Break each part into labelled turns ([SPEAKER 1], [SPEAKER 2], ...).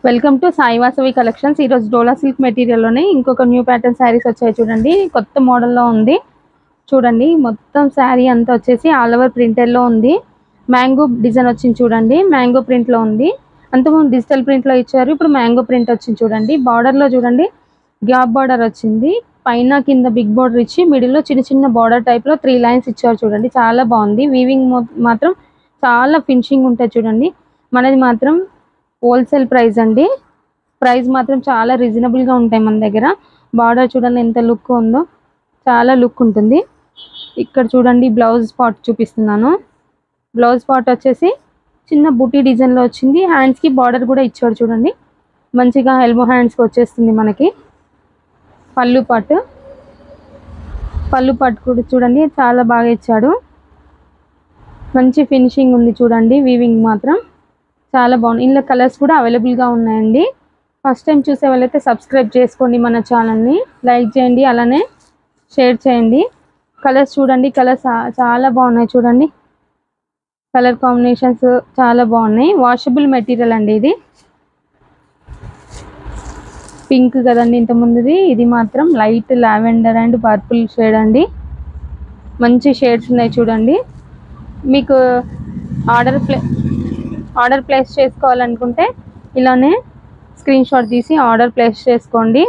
[SPEAKER 1] Welcome to Sai Vasavi collections. ఈరోజు డోలా silk మెటీరియల్లోనే ఇంకొక new pattern saris వచ్చాయి చూడండి. కొత్త మోడల్లో ఉంది చూడండి. మొత్తం శారీ అంతా వచ్చేసి ఆల్ ఓవర్ ప్రింటెడ్లో ఉంది. మ్యాంగో డిజైన్ వచ్చింది చూడండి. మ్యాంగో ప్రింట్లో ఉంది. అంతకుముందు డిజిటల్ ప్రింట్లో ఇచ్చారు, ఇప్పుడు మ్యాంగో ప్రింట్ వచ్చింది చూడండి. బార్డర్లో చూడండి గ్యాప్ బార్డర్ వచ్చింది. పైన కింద బిగ్ బార్డర్ ఇచ్చి మిడిల్లో చిన్న చిన్న బార్డర్ టైప్లో 3 లైన్స్ ఇచ్చారు చూడండి. చాలా బాగుంది. వీవింగ్ మాత్రం చాలా ఫినిషింగ్ ఉంటుంది చూడండి. మనది మాత్రం హోల్సేల్ ప్రైస్ అండి. ప్రైస్ మాత్రం చాలా రీజనబుల్గా ఉంటాయి మన దగ్గర. బార్డర్ చూడండి ఎంత లుక్ ఉందో, చాలా లుక్ ఉంటుంది. ఇక్కడ చూడండి బ్లౌజ్ పార్ట్ చూపిస్తున్నాను. బ్లౌజ్ పార్ట్ వచ్చేసి చిన్న బుటీ డిజైన్లో వచ్చింది. హ్యాండ్స్కి బార్డర్ కూడా ఇచ్చాడు చూడండి. మంచిగా ఎల్బో హ్యాండ్స్కి వచ్చేస్తుంది మనకి. పళ్ళు పార్ట్ కూడా చూడండి చాలా బాగా ఇచ్చాడు. మంచి ఫినిషింగ్ ఉంది చూడండి. వీవింగ్ మాత్రం చాలా బాగుంది. ఇందులో కలర్స్ కూడా అవైలబుల్గా ఉన్నాయండి. ఫస్ట్ టైం చూసే వాళ్ళైతే సబ్స్క్రైబ్ చేసుకోండి మన ఛానల్ని, లైక్ చేయండి, అలానే షేర్ చేయండి. కలర్స్ చూడండి, కలర్స్ చాలా బాగున్నాయి చూడండి. కలర్ కాంబినేషన్స్ చాలా బాగున్నాయి. వాషబుల్ మెటీరియల్ అండి ఇది. పింక్ కదండి ఇంతకుముందుది, ఇది మాత్రం light lavender and purple shade అండి. మంచి షేడ్స్ ఉన్నాయి చూడండి. మీకు ఆర్డర్ ప్లేస్ చేసుకోవాలనుకుంటే ఇలానే స్క్రీన్ షాట్ తీసి ఆర్డర్ ప్లేస్ చేసుకోండి.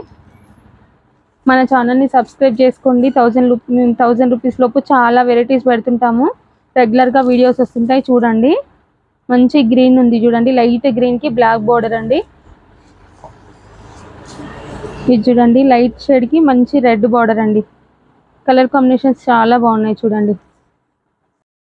[SPEAKER 1] మన ఛానల్ని సబ్స్క్రైబ్ చేసుకోండి. 1000 రూపీస్ లోపు చాలా వెరైటీస్ పెడుతుంటాము. రెగ్యులర్గా వీడియోస్ వస్తుంటాయి చూడండి. మంచి గ్రీన్ ఉంది చూడండి. లైట్ గ్రీన్కి బ్లాక్ బోర్డర్ అండి. ఇది చూడండి లైట్ షేడ్కి మంచి రెడ్ బార్డర్ అండి. కలర్ కాంబినేషన్స్ చాలా బాగున్నాయి చూడండి.